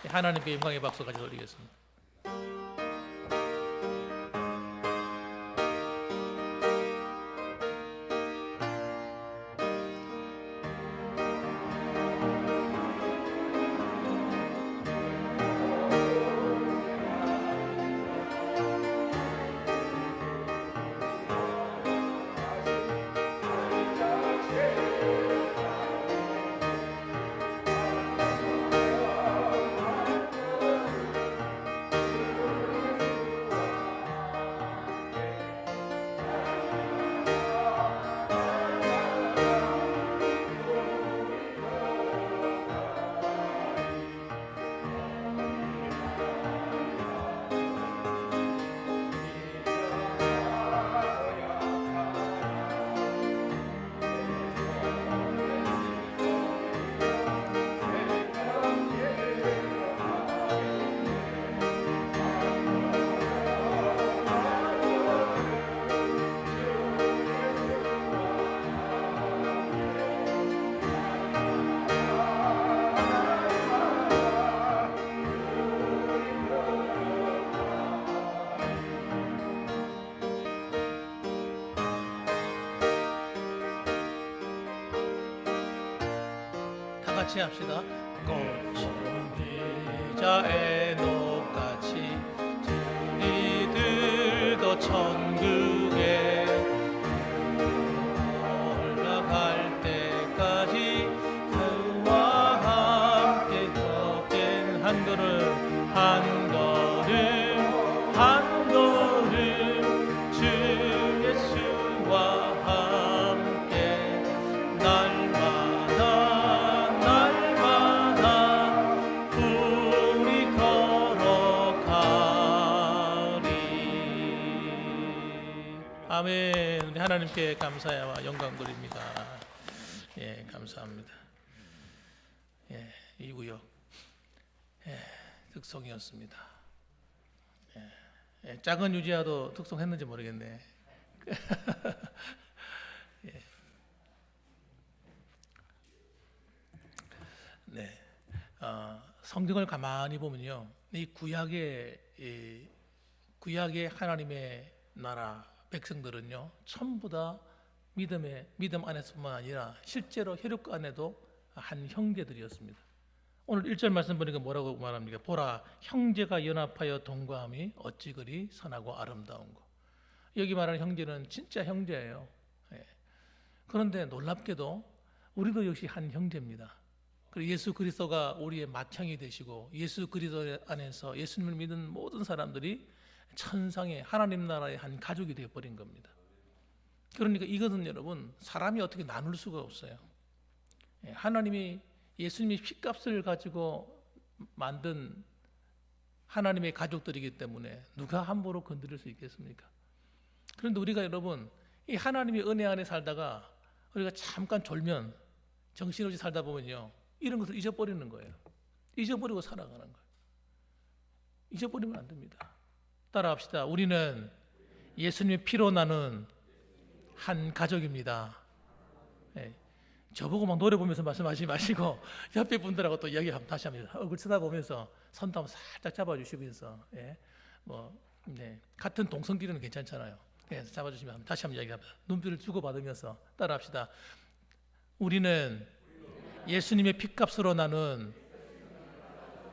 하나님께 영광의 박수까지 돌리겠습니다. 같이 합시다. 꽃이 비자의 녹같이 우리들도 천국에 올라갈 때까지 그와 함께 걷긴 한 걸음 한 걸음 한 걸음 주 예수와 함께 날마다 아멘. 우리 하나님께 감사와 영광 드립니다. 예, 감사합니다. 예, 이 구역 특송이었습니다. 작은 유지아도 특송했는지 모르겠네. 예. 네, 성경을 가만히 보면요, 이 구약의 하나님의 나라 백성들은요, 전부 다 믿음 안에서뿐만 아니라 실제로 혈육 안에도 한 형제들이었습니다. 오늘 1절 말씀 보니까 뭐라고 말합니까? 보라, 형제가 연합하여 동거함이 어찌 그리 선하고 아름다운고. 여기 말하는 형제는 진짜 형제예요. 그런데 놀랍게도 우리도 역시 한 형제입니다. 그리고 예수 그리스도가 우리의 맏형이 되시고 예수 그리스도 안에서 예수님을 믿는 모든 사람들이 천상의 하나님 나라의 한 가족이 되어버린 겁니다. 그러니까 이것은 여러분, 사람이 어떻게 나눌 수가 없어요. 하나님이 예수님이 피값을 가지고 만든 하나님의 가족들이기 때문에 누가 함부로 건드릴 수 있겠습니까? 그런데 우리가 여러분, 이 하나님의 은혜 안에 살다가 우리가 잠깐 졸면, 정신없이 살다 보면요, 이런 것을 잊어버리는 거예요. 잊어버리고 살아가는 거예요. 잊어버리면 안 됩니다. 따라합시다. 우리는 예수님의 피로 나눈 한 가족입니다. 저보고 막 노래 보면서 말씀하시지 마시고 옆에 분들하고 또 이야기 다시 합니다. 얼굴 쳐다보면서 손도 한번 살짝 잡아주시면서 같은 동성끼리는 괜찮잖아요. 잡아주시면 다시 한번 이야기합니다. 눈빛을 주고받으면서 따라합시다. 우리는 예수님의 피값으로 나눈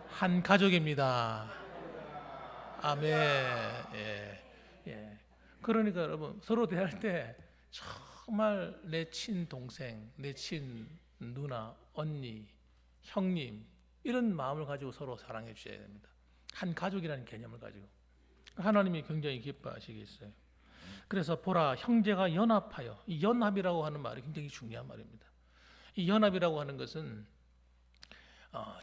한 가족입니다. 아멘. 그러니까 여러분, 서로 대할 때 정말 내 친동생, 내 친누나, 언니, 형님, 이런 마음을 가지고 서로 사랑해 주셔야 됩니다. 한 가족이라는 개념을 가지고. 하나님이 굉장히 기뻐하시겠어요. 그래서 보라, 형제가 연합하여, 이 연합이라고 하는 말이 굉장히 중요한 말입니다. 이 연합이라고 하는 것은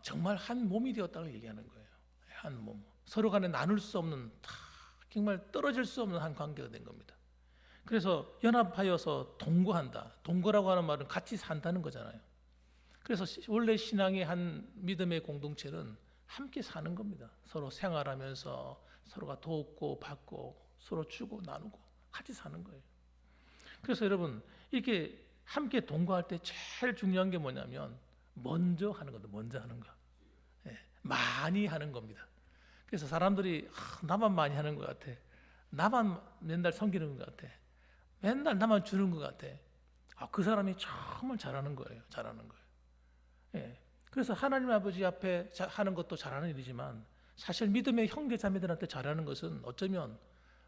정말 한 몸이 되었다고 얘기하는 거예요. 한 몸. 서로 간에 나눌 수 없는, 정말 떨어질 수 없는 한 관계가 된 겁니다. 그래서 연합하여서 동거한다. 동거라고 하는 말은 같이 산다는 거잖아요. 그래서 원래 신앙의 한 믿음의 공동체는 함께 사는 겁니다. 서로 생활하면서 서로가 돕고 받고 서로 주고 나누고 같이 사는 거예요. 그래서 여러분, 이렇게 함께 동거할 때 제일 중요한 게 뭐냐면 먼저 하는 겁니다. 먼저 하는 거. 많이 하는 겁니다. 그래서 사람들이 나만 많이 하는 것 같아, 나만 맨날 섬기는 것 같아, 맨날 나만 주는 것 같아. 그 사람이 정말 잘하는 거예요. 잘하는 거예요. 예. 그래서 하나님 아버지 앞에 하는 것도 잘하는 일이지만 사실 믿음의 형제 자매들한테 잘하는 것은 어쩌면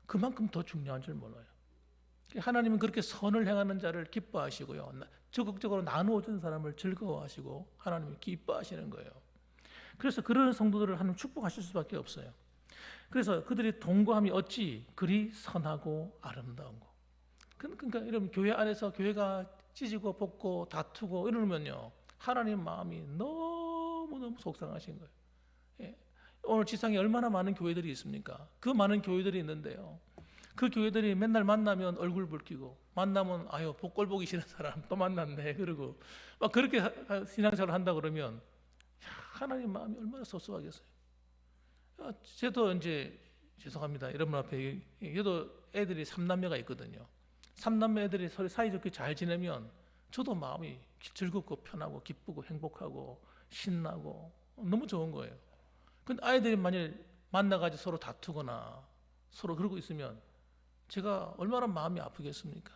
그만큼 더 중요한 줄 몰라요. 하나님은 그렇게 선을 행하는 자를 기뻐하시고요, 적극적으로 나누어준 사람을 즐거워하시고 하나님이 기뻐하시는 거예요. 그래서 그런 성도들을 하나님 축복하실 수밖에 없어요. 그래서 그들이 동거함이 어찌 그리 선하고 아름다운 거. 그러니까 이런 교회 안에서 교회가 찢어지고 볶고 다투고 이러면요, 하나님 마음이 너무너무 속상하신 거예요. 예. 오늘 지상에 얼마나 많은 교회들이 있습니까? 그 많은 교회들이 있는데요, 그 교회들이 맨날 만나면 얼굴 붉히고, 만나면 아유 복골 보기 싫은 사람 또 만났네 그러고 막 그렇게 신앙생활을 한다 그러면 하나님 마음이 얼마나 섭섭하겠어요. 저도 이제 죄송합니다, 여러분 앞에, 저도 애들이 3남매가 있거든요. 3남매 애들이 서로 사이좋게 잘 지내면 저도 마음이 즐겁고 편하고 기쁘고 행복하고 신나고 너무 좋은 거예요. 근데 아이들이 만일 만나가지고 서로 다투거나 서로 그러고 있으면 제가 얼마나 마음이 아프겠습니까?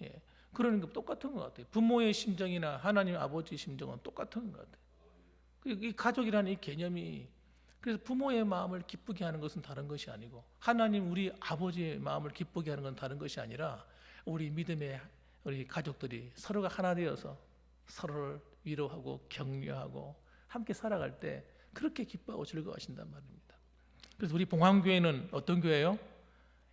예. 그러니까 똑같은 것 같아요. 부모의 심정이나 하나님 아버지의 심정은 똑같은 것 같아요. 이 가족이라는 이 개념이, 그래서 부모의 마음을 기쁘게 하는 것은 다른 것이 아니고 하나님 우리 아버지의 마음을 기쁘게 하는 건 다른 것이 아니라 우리 믿음의 우리 가족들이 서로가 하나 되어서 서로를 위로하고 격려하고 함께 살아갈 때 그렇게 기뻐하고 즐거워하신단 말입니다. 그래서 우리 봉황교회는 어떤 교회예요?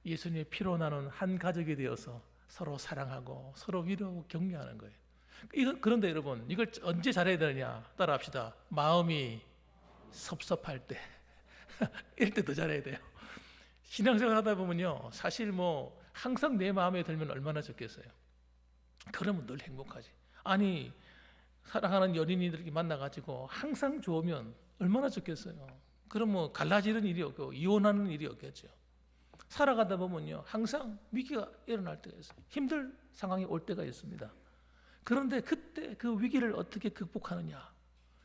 예수님의 피로 나눈 한 가족이 되어서 서로 사랑하고 서로 위로하고 격려하는 거예요. 그런데 여러분, 이걸 언제 잘해야 되느냐? 따라합시다. 마음이 섭섭할 때 이럴 때 더 잘해야 돼요. 신앙생활 하다 보면요, 사실 뭐 항상 내 마음에 들면 얼마나 좋겠어요. 그러면 늘 행복하지. 아니, 사랑하는 연인이들이 만나가지고 항상 좋으면 얼마나 좋겠어요. 그럼 뭐 갈라지는 일이 없고 이혼하는 일이 없겠죠. 살아가다 보면요, 항상 위기가 일어날 때가 있어요. 힘들 상황이 올 때가 있습니다. 그런데 그때 그 위기를 어떻게 극복하느냐,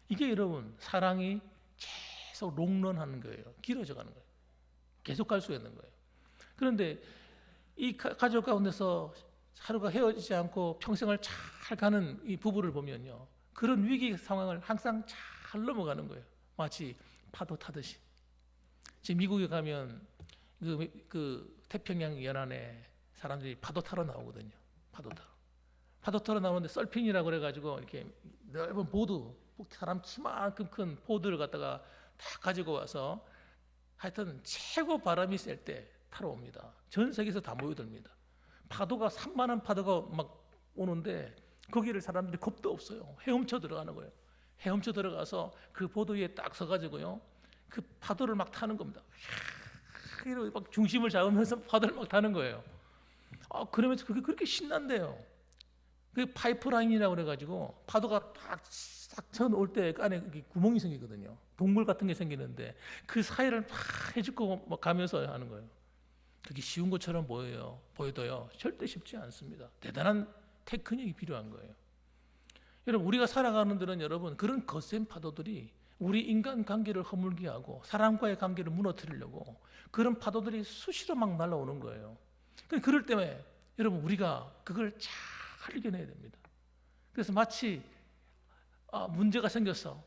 이게 여러분 사랑이 계속 롱런하는 거예요. 길어져 가는 거예요. 계속 갈 수 있는 거예요. 그런데 이 가족 가운데서 하루가 헤어지지 않고 평생을 잘 가는 이 부부를 보면요, 그런 위기 상황을 항상 잘 넘어가는 거예요. 마치 파도 타듯이. 지금 미국에 가면 그 태평양 연안에 사람들이 파도 타러 나오거든요. 파도 타러 나오는데 서핑이라고 그래가지고 이렇게 넓은 보드, 사람 키만큼 큰 보드를 갖다가 다 가지고 와서 하여튼 최고 바람이 셀 때 타러 옵니다. 전 세계에서 다 모여듭니다. 파도가 산만한 파도가 막 오는데 거기를 사람들이 겁도 없어요. 헤엄쳐 들어가는 거예요. 헤엄쳐 들어가서 그 보드 위에 딱 서가지고요, 그 파도를 막 타는 겁니다. 막 중심을 잡으면서 파도를 막 타는 거예요. 그러면서 그게 그렇게 신난대요. 그 파이프라인이라고 그래가지고 파도가 딱 쳐올 때 안에 구멍이 생기거든요. 동굴 같은 게 생기는데 그 사이를 막 해주고 막 가면서 하는 거예요. 그게 쉬운 것처럼 보여도요, 절대 쉽지 않습니다. 대단한 테크닉이 필요한 거예요. 여러분, 우리가 살아가는 데는 여러분, 그런 거센 파도들이 우리 인간 관계를 허물게 하고 사람과의 관계를 무너뜨리려고 그런 파도들이 수시로 막 날아오는 거예요. 그럴 때에 여러분, 우리가 그걸 잘 이겨내야 됩니다. 그래서 마치 문제가 생겼어,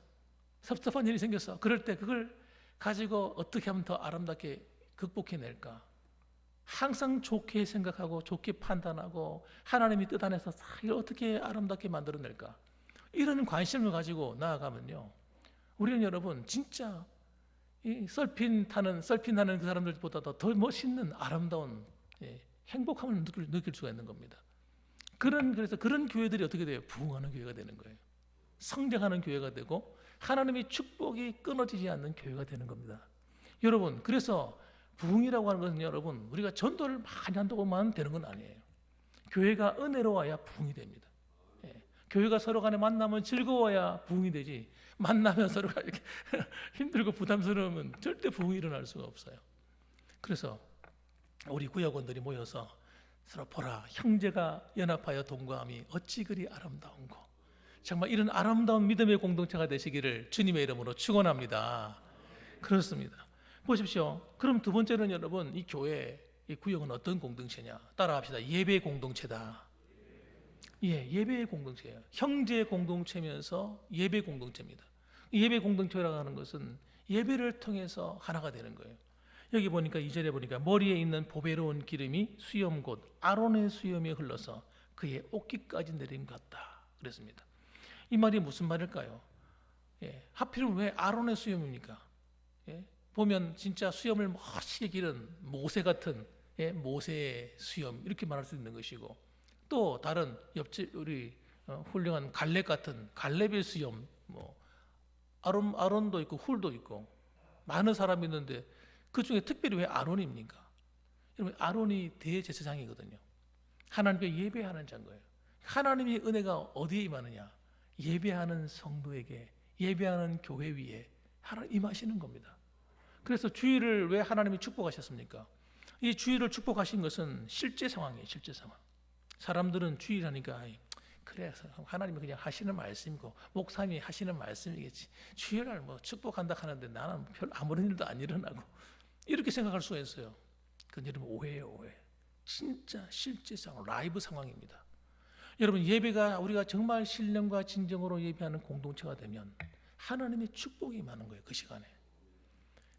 섭섭한 일이 생겼어. 그럴 때 그걸 가지고 어떻게 하면 더 아름답게 극복해낼까? 항상 좋게 생각하고 좋게 판단하고 하나님이 뜻 안에서 이걸 어떻게 아름답게 만들어낼까? 이런 관심을 가지고 나아가면요, 우리는 여러분 진짜 이 서핑하는 그 사람들보다도 더 멋있는 아름다운 행복함을 느낄 수가 있는 겁니다. 그래서 그런 교회들이 어떻게 돼요? 부흥하는 교회가 되는 거예요. 성장하는 교회가 되고 하나님의 축복이 끊어지지 않는 교회가 되는 겁니다. 여러분, 그래서 부흥이라고 하는 것은 여러분, 우리가 전도를 많이 한다고만 되는 건 아니에요. 교회가 은혜로워야 부흥이 됩니다. 교회가 서로 간에 만나면 즐거워야 부흥이 되지, 만나면 서로가 이렇게 힘들고 부담스러우면 절대 부흥이 일어날 수가 없어요. 그래서 우리 구역원들이 모여서 서로 보라, 형제가 연합하여 동거함이 어찌 그리 아름다운고. 정말 이런 아름다운 믿음의 공동체가 되시기를 주님의 이름으로 축원합니다. 그렇습니다. 보십시오. 그럼 두 번째는 여러분, 이 교회 이 구역은 어떤 공동체냐? 따라합시다. 예배 공동체다. 예, 예배의 공동체예요. 형제 공동체면서 예배 공동체입니다. 예배 공동체라고 하는 것은 예배를 통해서 하나가 되는 거예요. 여기 보니까 2절에 보니까 머리에 있는 보배로운 기름이 수염 곧 아론의 수염에 흘러서 그의 옷깃까지 내린 것 같다 그랬습니다. 이 말이 무슨 말일까요? 예, 하필이면 왜 아론의 수염입니까? 예, 보면 진짜 수염을 멋지게 기른 모세 같은 모세의 수염 이렇게 말할 수 있는 것이고, 또 다른 옆집 우리 훌륭한 갈렙 같은 갈렙의 수염, 뭐 아론도 있고 훌도 있고 많은 사람이 있는데 그 중에 특별히 왜 아론입니까? 여러분, 아론이 대제사장이거든요. 하나님께 예배하는 자인 거예요. 하나님의 은혜가 어디에 임하느냐? 예배하는 성도에게, 예배하는 교회 위에 하나님 임하시는 겁니다. 그래서 주일을 왜 하나님이 축복하셨습니까? 이 주일을 축복하신 것은 실제 상황이에요. 실제 상황. 사람들은 주일하니까 그래서 하나님이 그냥 하시는 말씀이고 목사님이 하시는 말씀이겠지, 주일날 뭐 축복한다 하는데 나는 별 아무런 일도 안 일어나고, 이렇게 생각할 수가 있어요. 그건 여러분 오해예요. 오해. 진짜 실제 상황, 라이브 상황입니다. 여러분, 예배가 우리가 정말 신령과 진정으로 예배하는 공동체가 되면 하나님의 축복이 임하는 거예요. 그 시간에.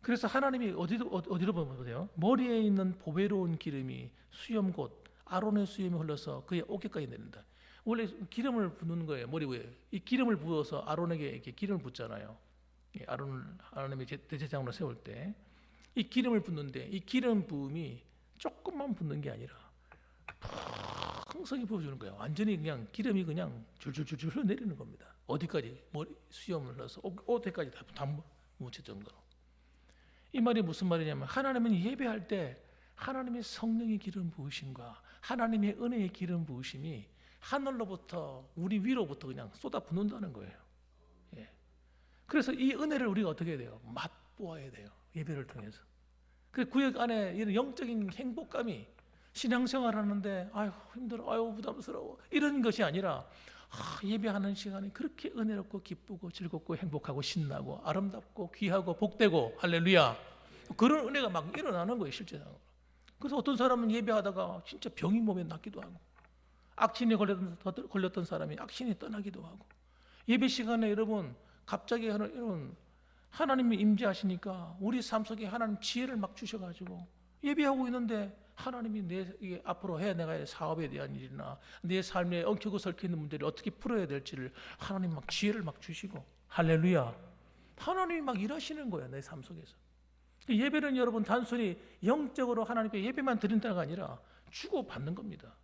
그래서 하나님이 어디로 보세요? 머리에 있는 보배로운 기름이 수염 곧 아론의 수염이 흘러서 그의 어깨까지 내린다. 원래 기름을 붓는 거예요. 머리 위에 이 기름을 부어서 아론에게 이렇게 기름을 붓잖아요. 아론의 대제사장으로 세울 때 이 기름을 붓는데, 이 기름 부음이 조금만 붓는 게 아니라 풍성히 부어주는 거예요. 완전히 그냥 기름이 그냥 줄줄줄줄 흘러내리는 겁니다. 어디까지? 머리 수염을 흘러서 옷에까지 다 묻힐 정도로. 이 말이 무슨 말이냐면, 하나님은 예배할 때 하나님의 성령의 기름 부으심과 하나님의 은혜의 기름 부으심이 하늘로부터 우리 위로부터 그냥 쏟아 붓는다는 거예요. 예. 그래서 이 은혜를 우리가 어떻게 해야 돼요? 맛보아야 돼요. 예배를 통해서. 그 구역 안에 이런 영적인 행복감이, 신앙생활 하는데 아유 힘들어, 아유 부담스러워, 이런 것이 아니라 예배하는 시간이 그렇게 은혜롭고 기쁘고 즐겁고 행복하고 신나고 아름답고 귀하고 복되고, 할렐루야, 그런 은혜가 막 일어나는 거예요. 실제상으로. 그래서 어떤 사람은 예배하다가 진짜 병이 몸에 낫기도 하고, 악신에 걸렸던 사람이 악신이 떠나기도 하고, 예배 시간에 여러분 갑자기 여러분 하나님이 임재하시니까 우리 삶 속에 하나님 지혜를 막 주셔가지고 예배하고 있는데 하나님이 내 앞으로 해야 내가 할 사업에 대한 일이나 내 삶에 엉키고 설켜 있는 문제를 어떻게 풀어야 될지를 하나님 막 지혜를 막 주시고, 할렐루야, 하나님이 막 일하시는 거예요. 내 삶 속에서. 예배는 여러분 단순히 영적으로 하나님께 예배만 드린다가 아니라 주고 받는 겁니다.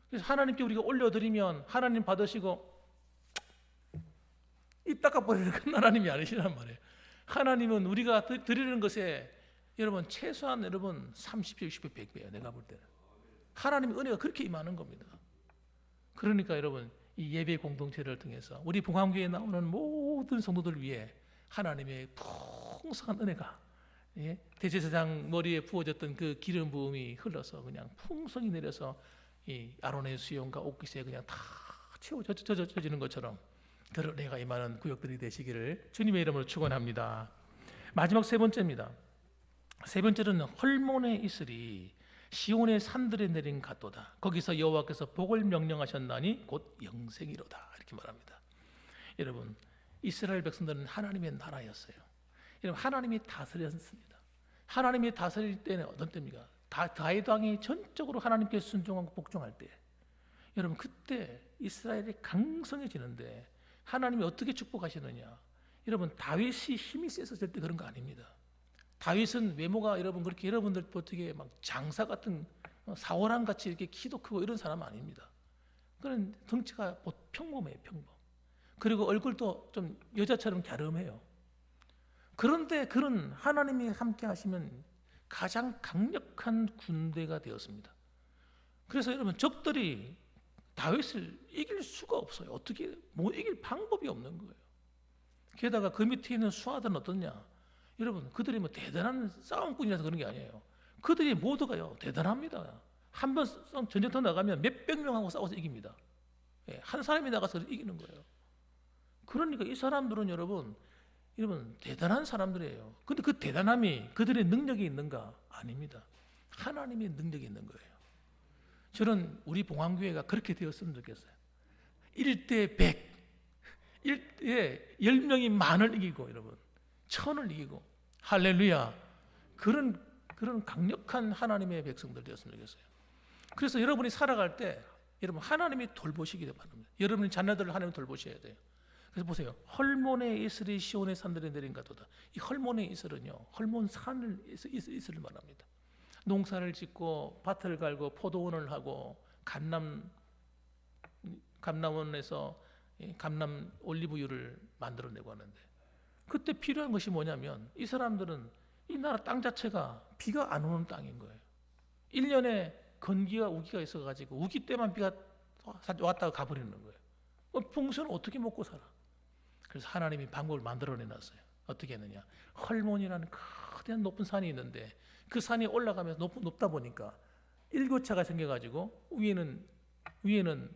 그래서 하나님께 우리가 올려드리면 하나님 받으시고 입 닦아버리는 건 하나님이 아니시란 말이에요. 하나님은 우리가 드리는 것에 여러분 최소한 여러분 30배, 60배, 100배예요. 내가 볼 때는 하나님의 은혜가 그렇게 임하는 겁니다. 그러니까 여러분, 이 예배 공동체를 통해서 우리 봉황교회에 나오는 모든 성도들 위해 하나님의 풍성한 은혜가, 대제사장 머리에 부어졌던 그 기름 부음이 흘러서 그냥 풍성히 내려서 이 아론의 수염과 옷깃에 그냥 다 채워져지는 것처럼 그런 은혜가 임하는 구역들이 되시기를 주님의 이름으로 축원합니다. 마지막 세 번째입니다. 세 번째는 헐몬에 있으리 시온의 산들에 내린 갓도다. 거기서 여호와께서 복을 명령하셨나니 곧 영생이로다. 이렇게 말합니다. 여러분, 이스라엘 백성들은 하나님의 나라였어요. 여러분, 하나님이 다스렸습니다. 하나님이 다스릴 때는 어떤 때입니까? 다윗 왕이 전적으로 하나님께 순종하고 복종할 때, 여러분 그때 이스라엘이 강성해지는데 하나님이 어떻게 축복하시느냐? 여러분, 다윗이 힘이 세서 절대 그런 거 아닙니다. 다윗은 외모가 여러분 그렇게 여러분들 어떻게 막 장사 같은 사월왕 같이 이렇게 키도 크고 이런 사람 아닙니다. 그런 덩치가 평범해요, 평범. 그리고 얼굴도 좀 여자처럼 갸름해요. 그런데 그런 하나님이 함께 하시면 가장 강력한 군대가 되었습니다. 그래서 여러분, 적들이 다윗을 이길 수가 없어요. 어떻게 못 이길 방법이 없는 거예요. 게다가 그 밑에 있는 수하들은 어떻냐? 여러분, 그들이 뭐 대단한 싸움꾼이라서 그런 게 아니에요. 그들이 모두가요 대단합니다. 한 번 전쟁터 나가면 몇백 명하고 싸워서 이깁니다. 한 사람이 나가서 이기는 거예요. 그러니까 이 사람들은 여러분 대단한 사람들이에요. 근데 그 대단함이 그들의 능력이 있는가? 아닙니다. 하나님의 능력이 있는 거예요. 저는 우리 봉황교회가 그렇게 되었으면 좋겠어요. 1대 100, 1대 10명이 만을 이기고 여러분 1000을 이기고 할렐루야. 그런 강력한 하나님의 백성들 되었으면 좋겠어요. 그래서 여러분이 살아갈 때 여러분 하나님이 돌보시기 바랍니다. 여러분의 자녀들을 하나님 돌보셔야 돼요. 그래서 보세요. 헐몬의 이슬이 시온의 산들에 내린가도다. 이 헐몬의 이슬은요, 헐몬 산을 이슬을 말합니다. 농사를 짓고 밭을 갈고 포도원을 하고 감남원에서 감남 올리브유를 만들어내고 하는데, 그때 필요한 것이 뭐냐면 이 사람들은 이 나라 땅 자체가 비가 안 오는 땅인 거예요. 1년에 건기와 우기가 있어가지고 우기 때만 비가 왔다가 가버리는 거예요. 풍수는 어떻게 먹고 살아? 그래서 하나님이 방법을 만들어내놨어요. 어떻게 했느냐? 헐몬이라는 거대한 높은 산이 있는데 그 산이 올라가면서 높다 보니까 일교차가 생겨가지고 위에는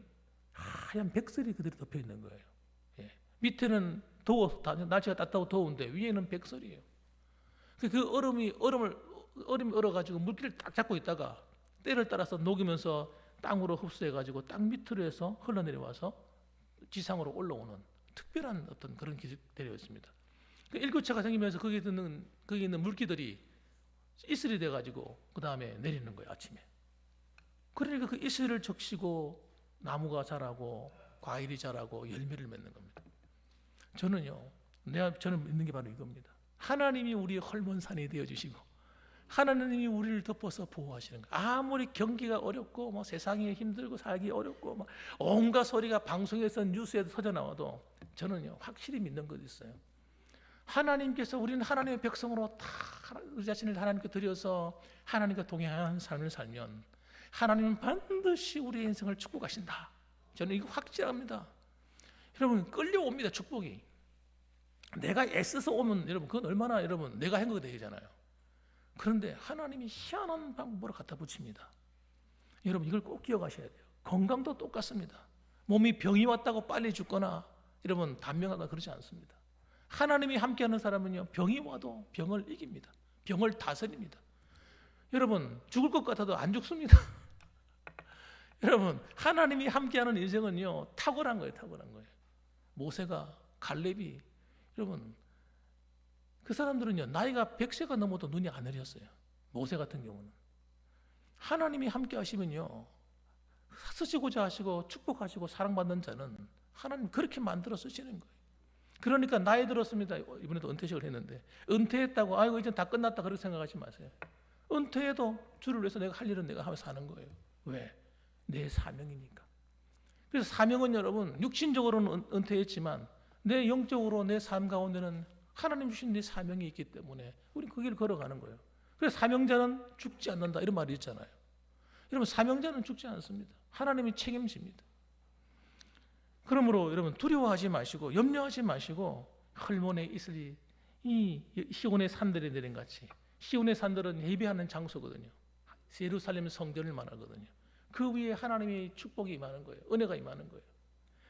하얀 백설이 그대로 덮여 있는 거예요. 예. 밑에는 날씨가 따뜻하고 더운데 위에는 백설이에요. 그 얼음이 얼어가지고 물기를 딱 잡고 있다가 때를 따라서 녹이면서 땅으로 흡수해가지고 땅 밑으로 해서 흘러내려와서 지상으로 올라오는 특별한 어떤 그런 기술이 되어 있습니다. 그 일교차가 생기면서 거기 있는 물기들이 이슬이 돼가지고 그 다음에 내리는 거예요, 아침에. 그러니까 그 이슬을 적시고 나무가 자라고 과일이 자라고 열매를 맺는 겁니다. 저는 믿는 게 바로 이겁니다. 하나님이 우리의 헐몬산이 되어주시고 하나님이 우리를 덮어서 보호하시는 거예요. 아무리 경기가 어렵고 세상이 힘들고 살기 어렵고 온갖 소리가 방송에서 뉴스에서 터져나와도 저는요 확실히 믿는 것이 있어요. 하나님께서 우리는 하나님의 백성으로 다 우리 자신을 하나님께 드려서 하나님과 동행하는 삶을 살면 하나님은 반드시 우리의 인생을 축복하신다. 저는 이거 확실합니다. 여러분 끌려옵니다. 축복이. 내가 애써서 오면 여러분 그건 얼마나 여러분 내가 한 거가 되잖아요. 그런데 하나님이 희한한 방법으로 갖다 붙입니다. 여러분 이걸 꼭 기억하셔야 돼요. 건강도 똑같습니다. 몸이 병이 왔다고 빨리 죽거나 여러분 단명하다 그러지 않습니다. 하나님이 함께하는 사람은요 병이 와도 병을 이깁니다. 병을 다스립니다. 여러분 죽을 것 같아도 안 죽습니다. 여러분 하나님이 함께하는 인생은요 탁월한 거예요. 탁월한 거예요. 모세가 갈렙이 여러분 그 사람들은요 나이가 100세가 넘어도 눈이 안 어렸어요. 모세 같은 경우는 하나님이 함께 하시면요 쓰시고자 하시고 축복하시고 사랑받는 자는 하나님 그렇게 만들어 쓰시는 거예요. 그러니까 나이 들었습니다. 이번에도 은퇴식을 했는데 은퇴했다고 아이고 이제 다 끝났다 그렇게 생각하지 마세요. 은퇴해도 주를 위해서 내가 할 일은 내가 하면서 사는 거예요. 왜? 내 사명이니까. 그래서 사명은 여러분 육신적으로는 은퇴했지만 내 영적으로 내 삶 가운데는 하나님 주신 내 사명이 있기 때문에 우리 그 길을 걸어가는 거예요. 그래서 사명자는 죽지 않는다 이런 말이 있잖아요. 여러분 사명자는 죽지 않습니다. 하나님이 책임집니다. 그러므로 여러분 두려워하지 마시고 염려하지 마시고 헐몬의 이슬이 이 시온의 산들에 내린 같이 시온의 산들은 예배하는 장소거든요. 예루살렘 성전을 말하거든요. 그 위에 하나님의 축복이 임하는 거예요. 은혜가 임하는 거예요.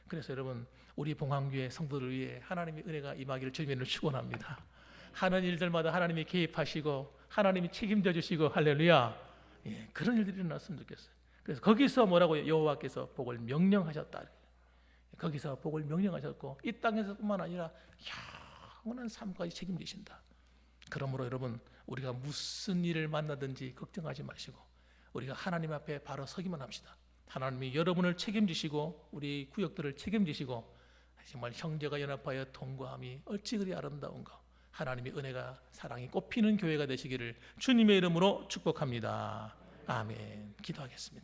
그래서 여러분 우리 봉황교회 성도를 위해 하나님의 은혜가 임하기를 주님을 축원합니다. 하는 일들마다 하나님이 개입하시고 하나님이 책임져 주시고 할렐루야. 예, 그런 일들이 일어났으면 좋겠어요. 그래서 거기서 뭐라고 여호와께서 복을 명령하셨다. 거기서 복을 명령하셨고 이 땅에서뿐만 아니라 영원한 삶까지 책임지신다. 그러므로 여러분 우리가 무슨 일을 만나든지 걱정하지 마시고 우리가 하나님 앞에 바로 서기만 합시다. 하나님이 여러분을 책임지시고 우리 구역들을 책임지시고 정말 형제가 연합하여 통과함이 어찌 그리 아름다운가. 하나님의 은혜가 사랑이 꽃피는 교회가 되시기를 주님의 이름으로 축복합니다. 아멘. 기도하겠습니다.